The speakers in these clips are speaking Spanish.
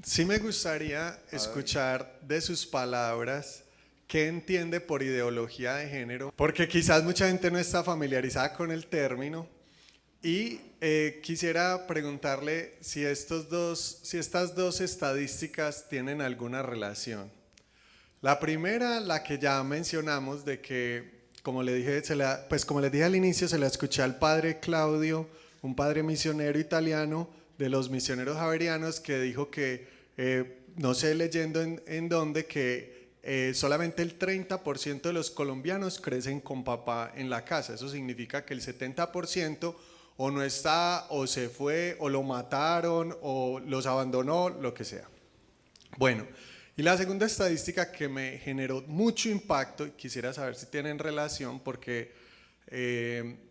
Sí me gustaría escuchar de sus palabras qué entiende por ideología de género, porque quizás mucha gente no está familiarizada con el término y quisiera preguntarle si estas dos estadísticas tienen alguna relación. La primera, la que ya mencionamos, de que, como le dije, como les dije al inicio, se la escuché al padre Claudio, un padre misionero italiano de los misioneros javerianos, que dijo que, no sé leyendo en dónde, que solamente el 30% de los colombianos crecen con papá en la casa. Eso significa que el 70% o no está, o se fue, o lo mataron, o los abandonó, lo que sea. Bueno, y la segunda estadística que me generó mucho impacto, y quisiera saber si tienen relación, porque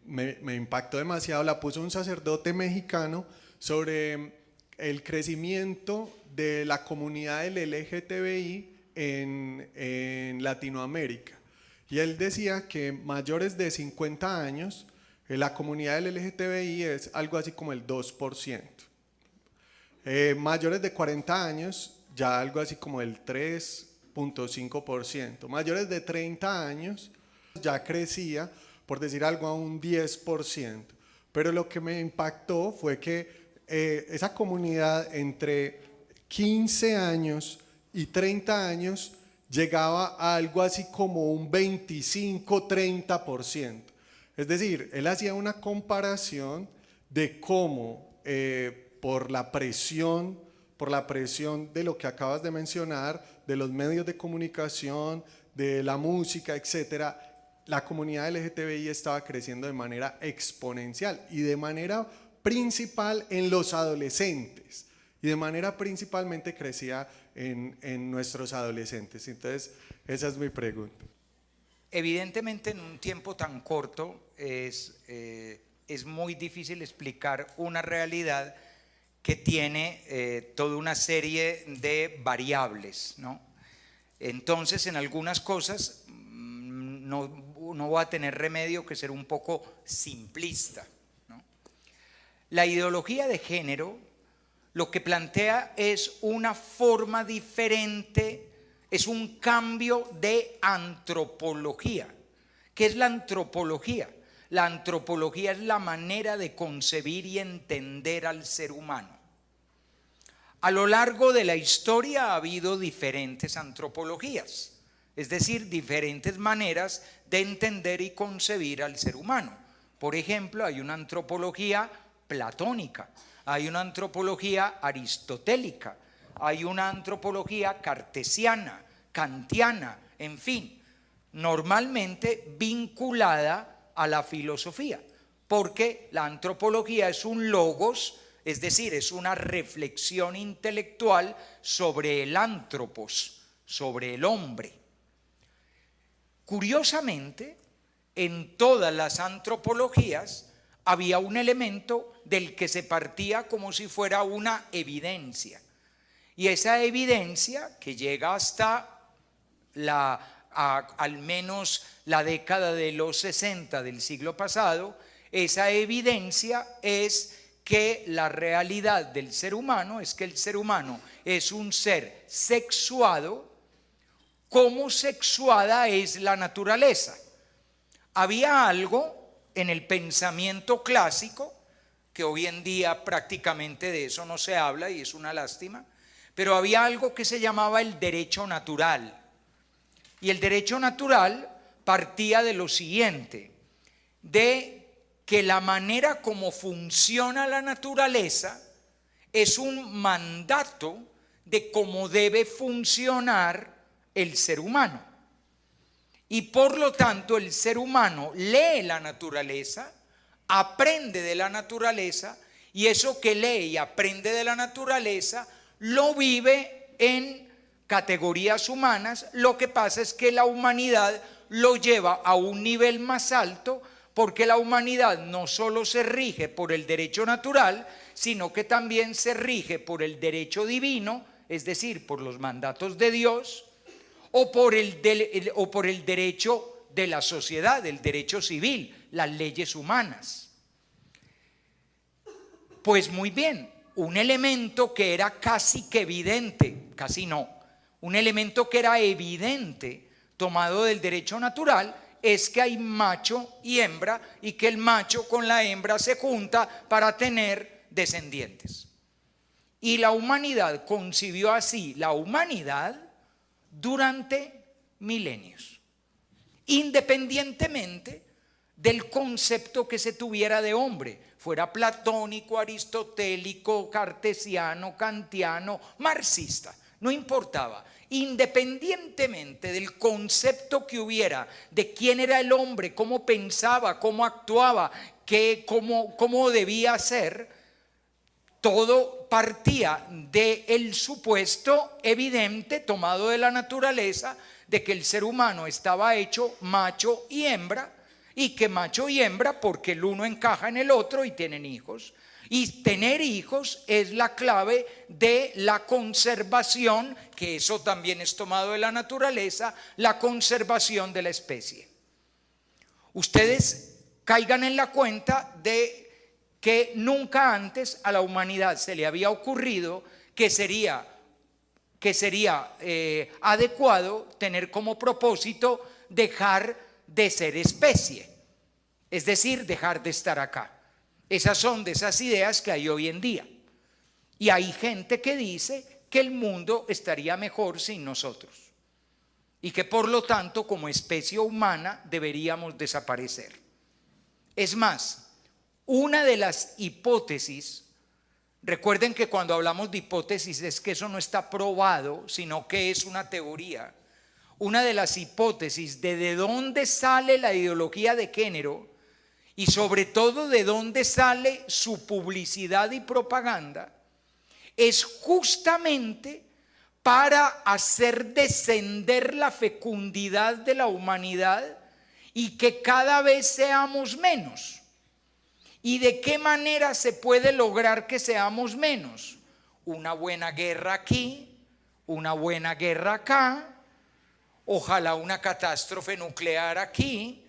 me impactó demasiado, la puso un sacerdote mexicano sobre el crecimiento de la comunidad del LGTBI en Latinoamérica. Y él decía que mayores de 50 años, la comunidad del LGTBI es algo así como el 2%. Mayores de 40 años, ya algo así como el 3.5%. Mayores de 30 años, ya crecía, por decir algo, a un 10%. Pero lo que me impactó fue que esa comunidad entre 15 años y 30 años llegaba a algo así como un 25-30%. Es decir, él hacía una comparación de cómo por la presión de lo que acabas de mencionar, de los medios de comunicación, de la música, etcétera, la comunidad LGTBI estaba creciendo de manera exponencial y de manera principal en los adolescentes, y de manera principalmente crecía en nuestros adolescentes. Entonces, esa es mi pregunta. Evidentemente, en un tiempo tan corto es muy difícil explicar una realidad que tiene toda una serie de variables, ¿no? Entonces, en algunas cosas no va a tener remedio que ser un poco simplista, ¿no? La ideología de género lo que plantea es una forma diferente, es un cambio de antropología. ¿Qué es la antropología? La antropología es la manera de concebir y entender al ser humano. A lo largo de la historia ha habido diferentes antropologías, es decir, diferentes maneras de entender y concebir al ser humano. Por ejemplo, hay una antropología platónica, hay una antropología aristotélica, hay una antropología cartesiana, kantiana, en fin, normalmente vinculada a la filosofía, porque la antropología es un logos, es decir, es una reflexión intelectual sobre el antropos, sobre el hombre. Curiosamente, en todas las antropologías había un elemento del que se partía como si fuera una evidencia. Y esa evidencia, que llega hasta al menos la década de los 60 del siglo pasado, esa evidencia es que la realidad del ser humano es que el ser humano es un ser sexuado, como sexuada es la naturaleza. Había algo en el pensamiento clásico, que hoy en día prácticamente de eso no se habla y es una lástima, pero había algo que se llamaba el derecho natural. Y el derecho natural partía de lo siguiente, de que la manera como funciona la naturaleza es un mandato de cómo debe funcionar el ser humano. Y por lo tanto el ser humano lee la naturaleza, aprende de la naturaleza, y eso que lee y aprende de la naturaleza lo vive en categorías humanas. Lo que pasa es que la humanidad lo lleva a un nivel más alto, porque la humanidad no solo se rige por el derecho natural, sino que también se rige por el derecho divino, es decir, por los mandatos de Dios, o por el derecho de la sociedad, el derecho civil, las leyes humanas. Pues muy bien, un elemento que era casi que evidente, casi no, un elemento que era evidente tomado del derecho natural es que hay macho y hembra y que el macho con la hembra se junta para tener descendientes. Y la humanidad concibió así la humanidad durante milenios, independientemente del concepto que se tuviera de hombre, fuera platónico, aristotélico, cartesiano, kantiano, marxista, no importaba. Independientemente del concepto que hubiera de quién era el hombre, cómo pensaba, cómo actuaba, cómo debía ser, todo partía del supuesto evidente tomado de la naturaleza de que el ser humano estaba hecho macho y hembra, y que macho y hembra porque el uno encaja en el otro y tienen hijos. Y tener hijos es la clave de la conservación, que eso también es tomado de la naturaleza, la conservación de la especie. Ustedes caigan en la cuenta de que nunca antes a la humanidad se le había ocurrido que sería adecuado tener como propósito dejar de ser especie, es decir, dejar de estar acá. Esas son de esas ideas que hay hoy en día. Y hay gente que dice que el mundo estaría mejor sin nosotros y que por lo tanto como especie humana deberíamos desaparecer. Es más, una de las hipótesis, recuerden que cuando hablamos de hipótesis es que eso no está probado, sino que es una teoría. Una de las hipótesis de dónde sale la ideología de género y sobre todo de dónde sale su publicidad y propaganda es justamente para hacer descender la fecundidad de la humanidad y que cada vez seamos menos. ¿Y de qué manera se puede lograr que seamos menos? Una buena guerra aquí, una buena guerra acá, ojalá una catástrofe nuclear aquí,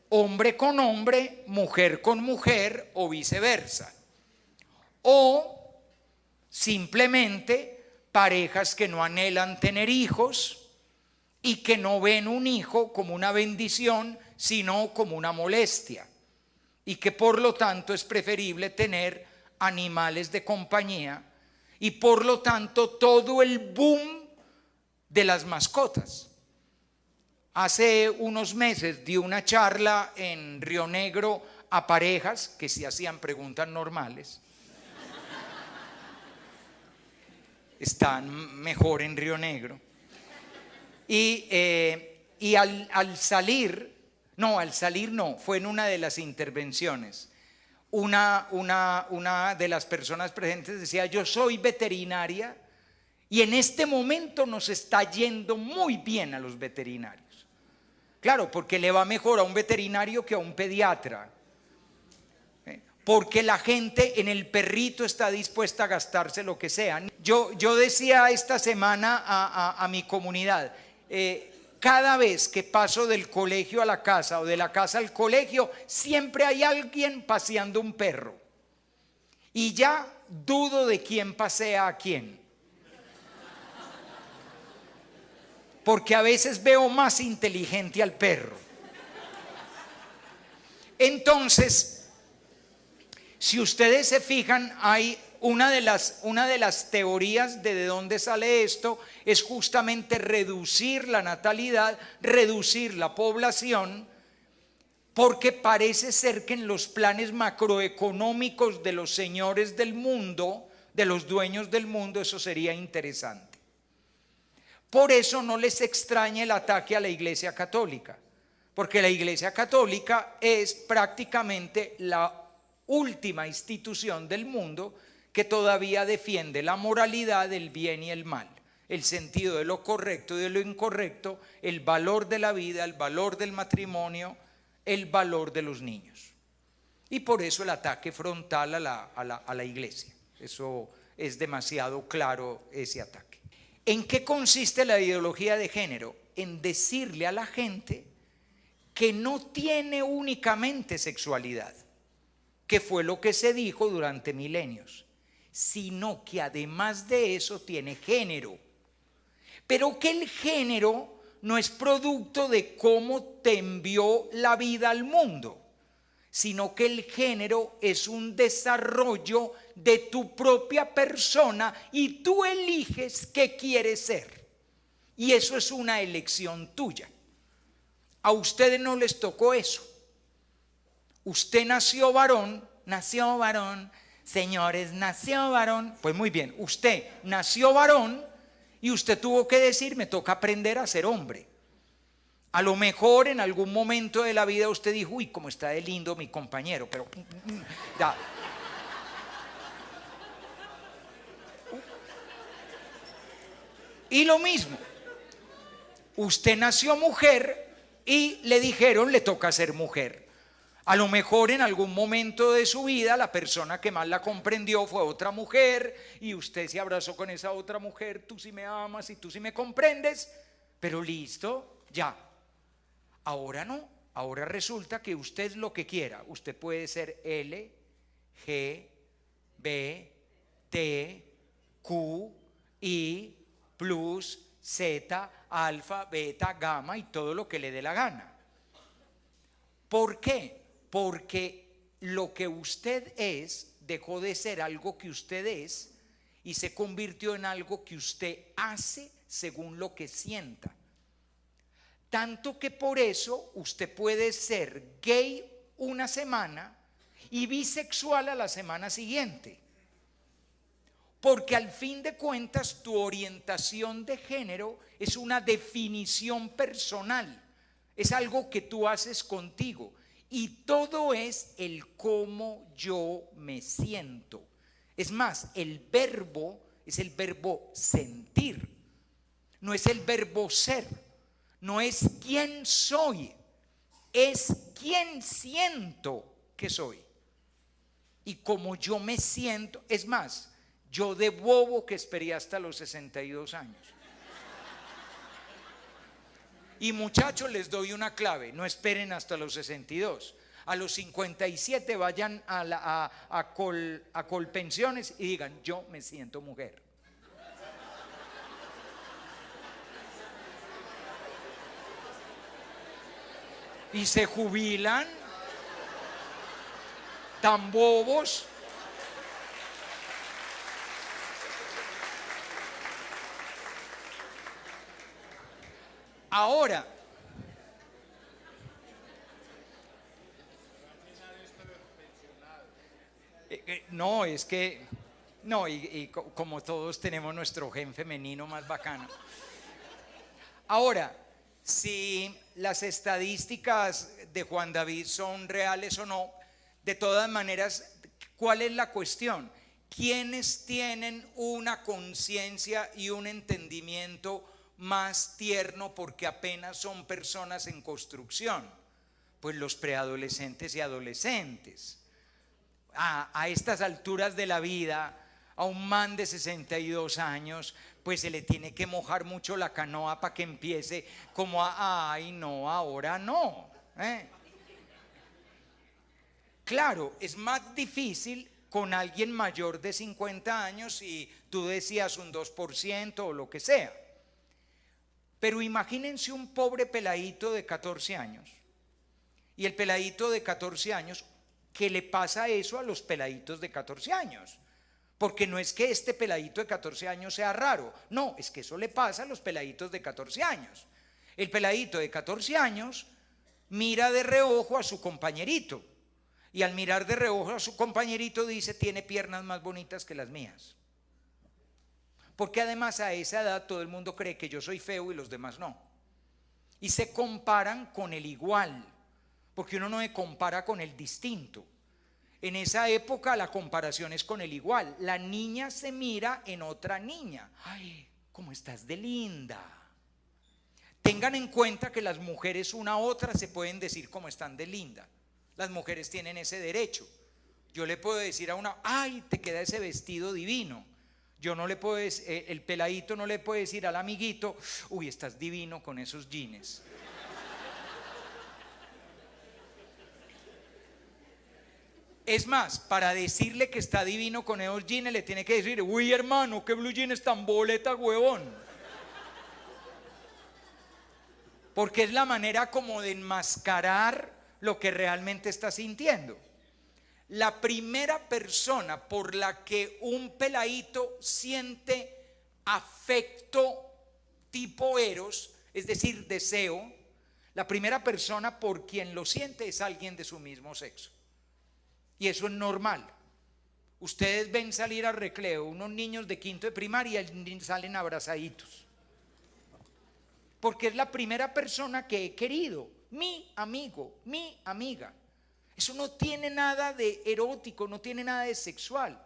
hombre con hombre, mujer con mujer o viceversa. O simplemente parejas que no anhelan tener hijos y que no ven un hijo como una bendición, sino como una molestia. Y que por lo tanto es preferible tener animales de compañía y por lo tanto todo el boom de las mascotas. Hace unos meses di una charla en Río Negro a parejas que se hacían preguntas normales. Están mejor en Río Negro. Y al salir no, fue en una de las intervenciones. Una de las personas presentes decía: yo soy veterinaria y en este momento nos está yendo muy bien a los veterinarios. Claro, porque le va mejor a un veterinario que a un pediatra. Porque la gente en el perrito está dispuesta a gastarse lo que sea. Yo decía esta semana a mi comunidad, cada vez que paso del colegio a la casa o de la casa al colegio, siempre hay alguien paseando un perro. Y ya dudo de quién pasea a quién. Porque a veces veo más inteligente al perro. Entonces, si ustedes se fijan, hay una de las teorías de dónde sale esto es justamente reducir la natalidad, reducir la población, porque parece ser que en los planes macroeconómicos de los señores del mundo, de los dueños del mundo, eso sería interesante. Por eso no les extraña el ataque a la Iglesia Católica, porque la Iglesia Católica es prácticamente la última institución del mundo que todavía defiende la moralidad del bien y el mal, el sentido de lo correcto y de lo incorrecto, el valor de la vida, el valor del matrimonio, el valor de los niños. Y por eso el ataque frontal a la Iglesia. Eso es demasiado claro, ese ataque. ¿En qué consiste la ideología de género? En decirle a la gente que no tiene únicamente sexualidad, que fue lo que se dijo durante milenios, sino que además de eso tiene género. Pero que el género no es producto de cómo te envió la vida al mundo, sino que el género es un desarrollo de tu propia persona y tú eliges qué quieres ser. Y eso es una elección tuya. A ustedes no les tocó eso. Usted nació varón, señores, nació varón. Pues muy bien, usted nació varón y usted tuvo que decir, me toca aprender a ser hombre. A lo mejor en algún momento de la vida usted dijo, uy, cómo está de lindo mi compañero, pero ya. Y lo mismo, usted nació mujer y le dijeron, le toca ser mujer. A lo mejor en algún momento de su vida la persona que más la comprendió fue otra mujer y usted se abrazó con esa otra mujer, tú sí me amas y tú sí me comprendes, pero listo, ya. Ahora no, ahora resulta que usted es lo que quiera. Usted puede ser L, G, B, T, Q, I, plus, Z, alfa, beta, gamma y todo lo que le dé la gana. ¿Por qué? Porque lo que usted es dejó de ser algo que usted es y se convirtió en algo que usted hace según lo que sienta. Tanto que por eso usted puede ser gay una semana y bisexual a la semana siguiente. Porque al fin de cuentas tu orientación de género es una definición personal. Es algo que tú haces contigo. Y todo es el cómo yo me siento. Es más, el verbo es el verbo sentir. No es el verbo ser. No es quién soy. Es quién siento que soy. Y como yo me siento, es más, yo de bobo que esperé hasta los 62 años. Y muchachos, les doy una clave, no esperen hasta los 62. A los 57 vayan a Colpensiones y digan, yo me siento mujer. Y se jubilan tan bobos. Ahora, no, es que, no, y como todos tenemos nuestro gen femenino más bacano. Ahora, si las estadísticas de Juan David son reales o no, de todas maneras, ¿cuál es la cuestión? ¿Quiénes tienen una conciencia y un entendimiento más tierno porque apenas son personas en construcción? Pues los preadolescentes y adolescentes. A estas alturas de la vida, a un man de 62 años, pues se le tiene que mojar mucho la canoa para que empiece como ay no, ahora no. Claro, es más difícil con alguien mayor de 50 años y tú decías un 2% o lo que sea. Pero imagínense un pobre peladito de 14 años. Y el peladito de 14 años, ¿qué le pasa eso a los peladitos de 14 años? Porque no es que este peladito de 14 años sea raro. No, es que eso le pasa a los peladitos de 14 años. El peladito de 14 años mira de reojo a su compañerito. Y al mirar de reojo a su compañerito dice, tiene piernas más bonitas que las mías. Porque además a esa edad todo el mundo cree que yo soy feo y los demás no. Y se comparan con el igual, porque uno no se compara con el distinto. En esa época la comparación es con el igual. La niña se mira en otra niña. Ay, ¿cómo estás de linda? Tengan en cuenta que las mujeres una a otra se pueden decir cómo están de linda. Las mujeres tienen ese derecho. Yo le puedo decir a una, ay, te queda ese vestido divino. Yo no le puedo decir, el peladito no le puede decir al amiguito, uy, estás divino con esos jeans. Es más, para decirle que está divino con esos jeans le tiene que decir: uy, hermano, qué blue jeans tan boleta, huevón. Porque es la manera como de enmascarar lo que realmente está sintiendo. La primera persona por la que un peladito siente afecto tipo eros, es decir, deseo, la primera persona por quien lo siente es alguien de su mismo sexo. Y eso es normal. Ustedes ven salir al recreo unos niños de quinto de primaria y salen abrazaditos. Porque es la primera persona que he querido, mi amigo, mi amiga. Eso no tiene nada de erótico, no tiene nada de sexual.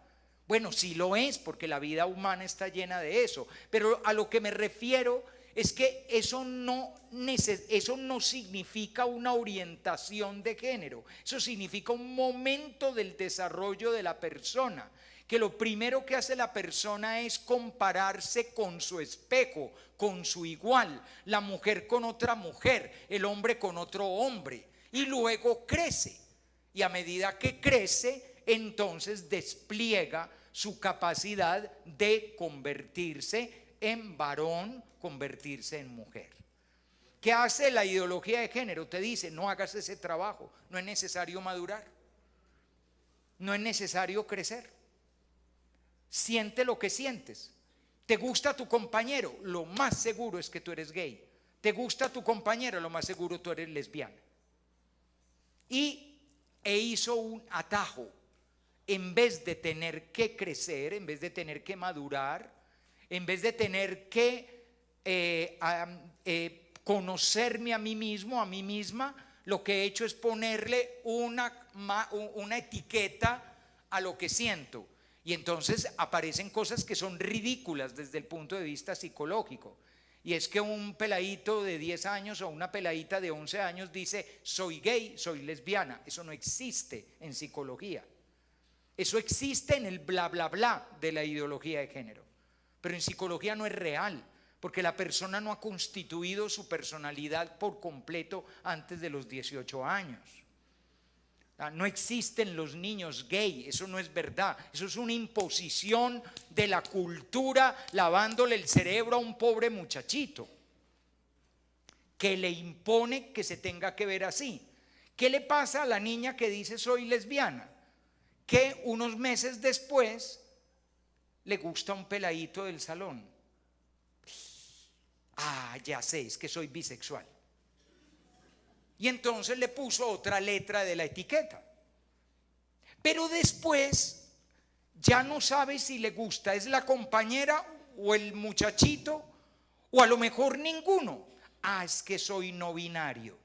Bueno, sí lo es, porque la vida humana está llena de eso. Pero a lo que me refiero es que eso no significa una orientación de género. Eso significa un momento del desarrollo de la persona. Que lo primero que hace la persona es compararse con su espejo, con su igual, la mujer con otra mujer, el hombre con otro hombre, y luego crece. Y a medida que crece, entonces despliega su capacidad de convertirse en varón, convertirse en mujer. ¿Qué hace la ideología de género? Te dice: no hagas ese trabajo, no es necesario madurar, no es necesario crecer. Siente lo que sientes. ¿Te gusta tu compañero? Lo más seguro es que tú eres gay. ¿Te gusta tu compañero? Lo más seguro tú eres lesbiana. E hizo un atajo. En vez de tener que crecer, en vez de tener que madurar, en vez de tener que conocerme a mí mismo, a mí misma, lo que he hecho es ponerle una etiqueta a lo que siento. Y entonces aparecen cosas que son ridículas desde el punto de vista psicológico. Y es que un peladito de 10 años o una peladita de 11 años dice: soy gay, soy lesbiana. Eso no existe en psicología. Eso existe en el bla bla bla de la ideología de género. Pero en psicología no es real, porque la persona no ha constituido su personalidad por completo antes de los 18 años. No existen los niños gay, eso no es verdad. Eso es una imposición de la cultura lavándole el cerebro a un pobre muchachito que le impone que se tenga que ver así. ¿Qué le pasa a la niña que dice soy lesbiana? Que unos meses después le gusta un peladito del salón. Ah, ya sé, es que soy bisexual. Y entonces le puso otra letra de la etiqueta. Pero después ya no sabe si le gusta es la compañera o el muchachito, o a lo mejor ninguno. Ah, es que soy no binario.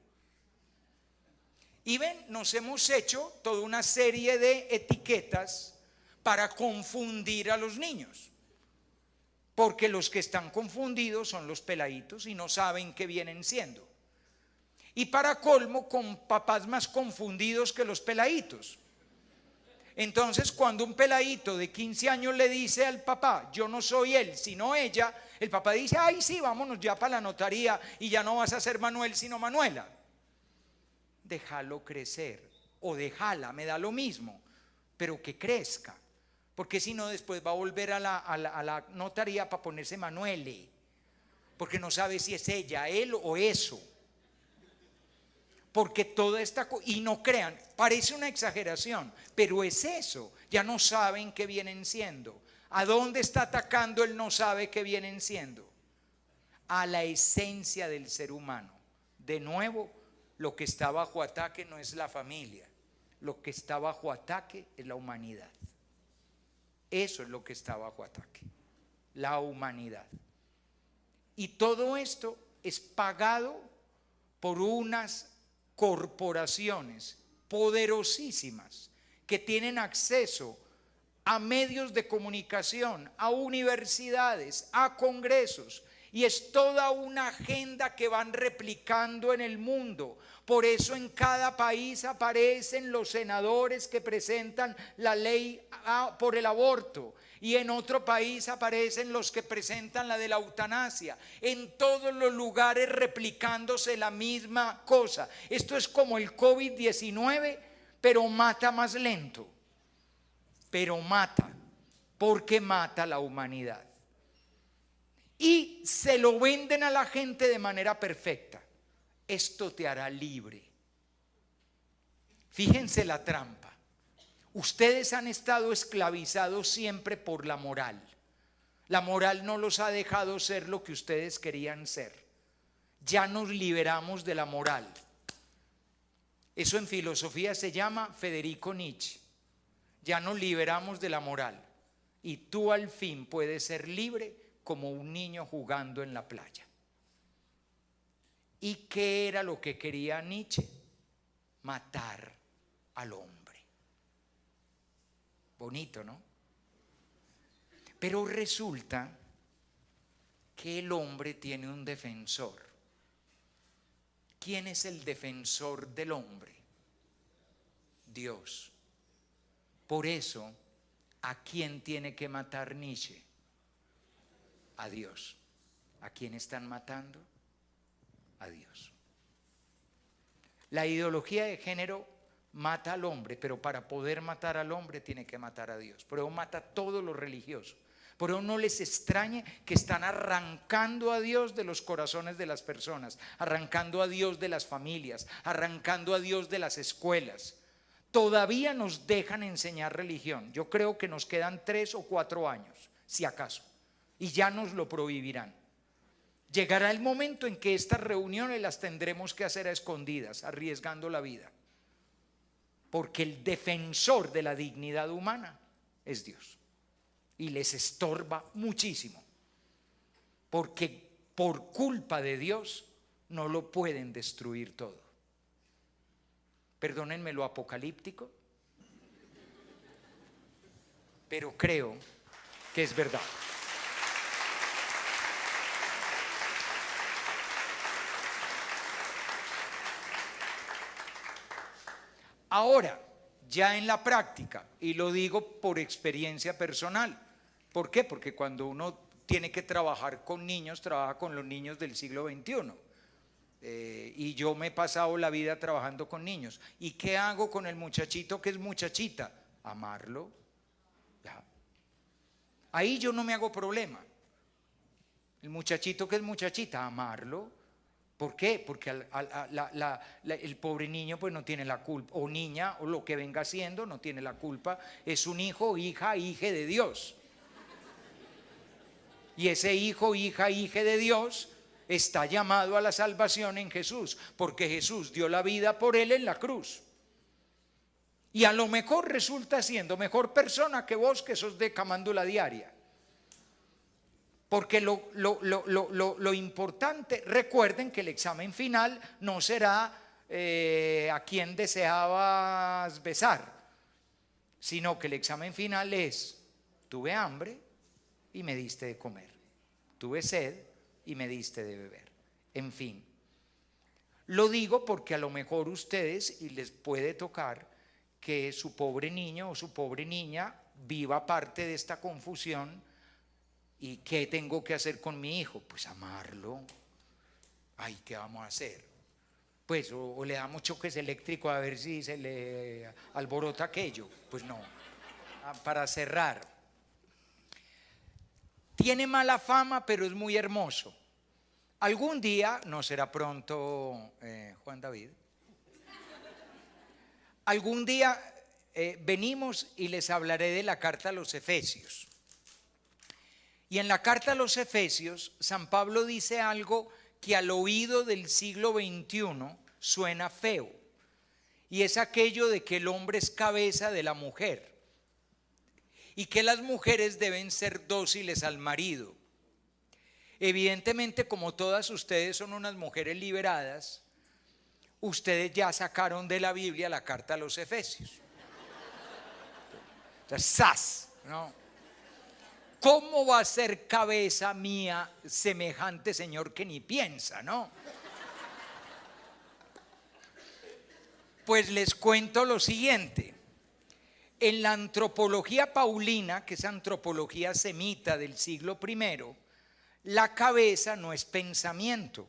Y ven, nos hemos hecho toda una serie de etiquetas para confundir a los niños. Porque los que están confundidos son los peladitos y no saben qué vienen siendo. Y para colmo, con papás más confundidos que los peladitos. Entonces, cuando un peladito de 15 años le dice al papá: yo no soy él, sino ella, el papá dice: ay, sí, vámonos ya para la notaría y ya no vas a ser Manuel, sino Manuela. Déjalo crecer, o déjala, me da lo mismo, pero que crezca. Porque si no, después va a volver a la notaría para ponerse Manuele, porque no sabe si es ella, él o eso. Porque toda esta cosa, y no crean, parece una exageración, pero es eso. Ya no saben qué vienen siendo. ¿A dónde está atacando el no sabe qué vienen siendo? A la esencia del ser humano. De nuevo, lo que está bajo ataque no es la familia, lo que está bajo ataque es la humanidad. Eso es lo que está bajo ataque, la humanidad. Y todo esto es pagado por unas corporaciones poderosísimas que tienen acceso a medios de comunicación, a universidades, a congresos, y es toda una agenda que van replicando en el mundo. Por eso en cada país aparecen los senadores que presentan la ley por el aborto, y en otro país aparecen los que presentan la de la eutanasia. En todos los lugares replicándose la misma cosa. Esto es como el COVID-19, pero mata más lento. Pero mata, porque mata a la humanidad. Y se lo venden a la gente de manera perfecta. Esto te hará libre. Fíjense la trampa. Ustedes han estado esclavizados siempre por la moral. La moral no los ha dejado ser lo que ustedes querían ser. Ya nos liberamos de la moral. Eso en filosofía se llama Federico Nietzsche. Ya nos liberamos de la moral. Y tú al fin puedes ser libre como un niño jugando en la playa. ¿Y qué era lo que quería Nietzsche? Matar al hombre. Bonito, ¿no? Pero resulta que el hombre tiene un defensor. ¿Quién es el defensor del hombre? Dios. Por eso, ¿a quién tiene que matar Nietzsche? A Dios. ¿A quién están matando? A Dios. La ideología de género mata al hombre, pero para poder matar al hombre tiene que matar a Dios. Por eso mata todo lo religioso. Por eso no les extrañe que están arrancando a Dios de los corazones de las personas, arrancando a Dios de las familias, arrancando a Dios de las escuelas. Todavía nos dejan enseñar religión. Yo creo que nos quedan 3 o 4 años, si acaso, y ya nos lo prohibirán. Llegará el momento en que estas reuniones las tendremos que hacer a escondidas, arriesgando la vida. Porque el defensor de la dignidad humana es Dios. Y les estorba muchísimo. Porque por culpa de Dios no lo pueden destruir todo. Perdónenme lo apocalíptico, pero creo que es verdad. Ahora, ya en la práctica, y lo digo por experiencia personal. ¿Por qué? Porque cuando uno tiene que trabajar con niños, trabaja con los niños del siglo XXI. Y yo me he pasado la vida trabajando con niños. ¿Y qué hago con el muchachito que es muchachita? Amarlo. Ya. Ahí yo no me hago problema. El muchachito que es muchachita, amarlo. ¿Por qué? Porque el pobre niño pues no tiene la culpa, o niña, o lo que venga siendo, no tiene la culpa. Es un hijo, hija, hije de Dios. Y ese hijo, hija, hije de Dios está llamado a la salvación en Jesús, porque Jesús dio la vida por él en la cruz. Y a lo mejor resulta siendo mejor persona que vos, que sos de camándula diaria. Porque lo importante, recuerden que el examen final no será a quién deseabas besar, sino que el examen final es: tuve hambre y me diste de comer, tuve sed y me diste de beber. En fin, lo digo porque a lo mejor ustedes, y les puede tocar que su pobre niño o su pobre niña viva parte de esta confusión. ¿Y qué tengo que hacer con mi hijo? Pues amarlo. Ay, ¿qué vamos a hacer? Pues o le damos choques eléctricos a ver si se le alborota aquello. Pues no. Para cerrar, tiene mala fama, pero es muy hermoso. Algún día, no será pronto, Juan David, algún día venimos y les hablaré de la carta a los Efesios. Y en la carta a los Efesios, San Pablo dice algo que al oído del siglo XXI suena feo. Y es aquello de que el hombre es cabeza de la mujer. Y que las mujeres deben ser dóciles al marido. Evidentemente, como todas ustedes son unas mujeres liberadas, ustedes ya sacaron de la Biblia la carta a los Efesios. Entonces, ¡zas! ¿No? ¿Cómo va a ser cabeza mía semejante señor que ni piensa, no? Pues les cuento lo siguiente. En la antropología paulina, que es antropología semita del siglo I, la cabeza no es pensamiento.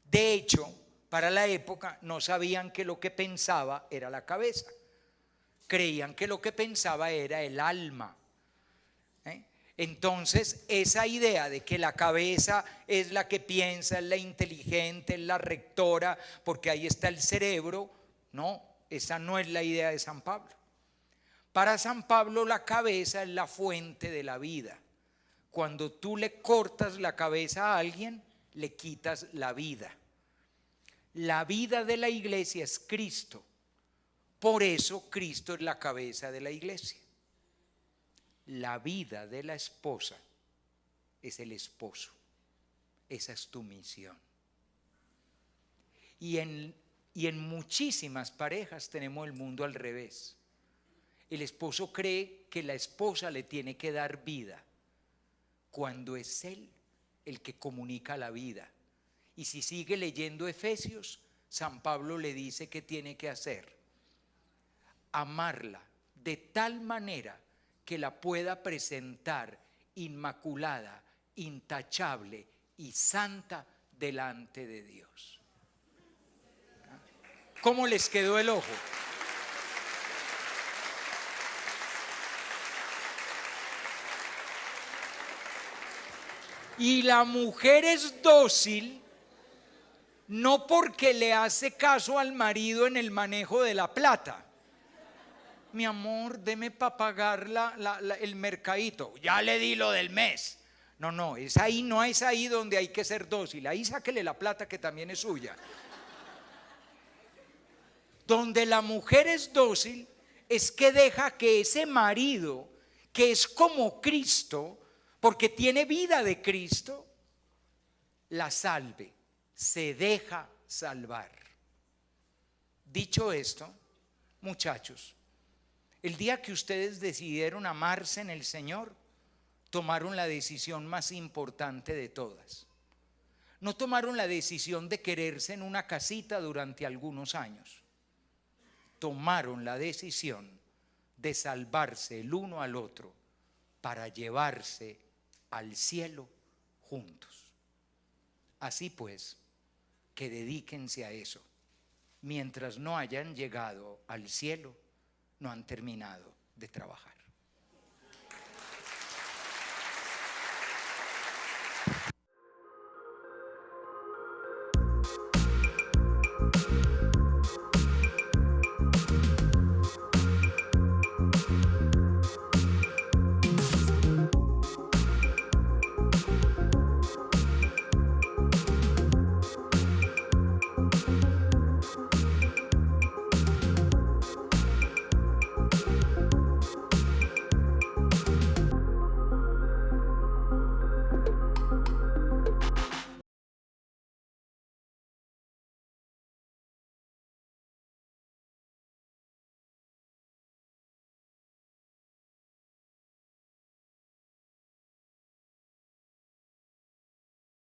De hecho, para la época no sabían que lo que pensaba era la cabeza. creían que lo que pensaba era el alma. Entonces, esa idea de que la cabeza es la que piensa, es la inteligente, es la rectora, porque ahí está el cerebro, no, esa no es la idea de San Pablo. Para San Pablo la cabeza es la fuente de la vida. Cuando tú le cortas la cabeza a alguien, le quitas la vida. La vida de la iglesia es Cristo. Por eso Cristo es la cabeza de la iglesia. La vida de la esposa es el esposo. Esa es tu misión. Y en muchísimas parejas tenemos el mundo al revés. El esposo cree que la esposa le tiene que dar vida, cuando es él el que comunica la vida. Y si sigue leyendo Efesios, San Pablo le dice que tiene que hacer: amarla de tal manera que la pueda presentar inmaculada, intachable y santa delante de Dios. ¿Cómo les quedó el ojo? Y la mujer es dócil no porque le hace caso al marido en el manejo de la plata. Mi amor, deme para pagar el mercadito. Ya le di lo del mes. No, es ahí, no es ahí donde hay que ser dócil. Ahí sáquele la plata que también es suya. Donde la mujer es dócil es que deja que ese marido, que es como Cristo, porque tiene vida de Cristo, la salve, se deja salvar. Dicho esto, muchachos, el día que ustedes decidieron amarse en el Señor, tomaron la decisión más importante de todas. No tomaron la decisión de quererse en una casita durante algunos años. Tomaron la decisión de salvarse el uno al otro para llevarse al cielo juntos. Así pues, que dedíquense a eso. Mientras no hayan llegado al cielo, no han terminado de trabajar.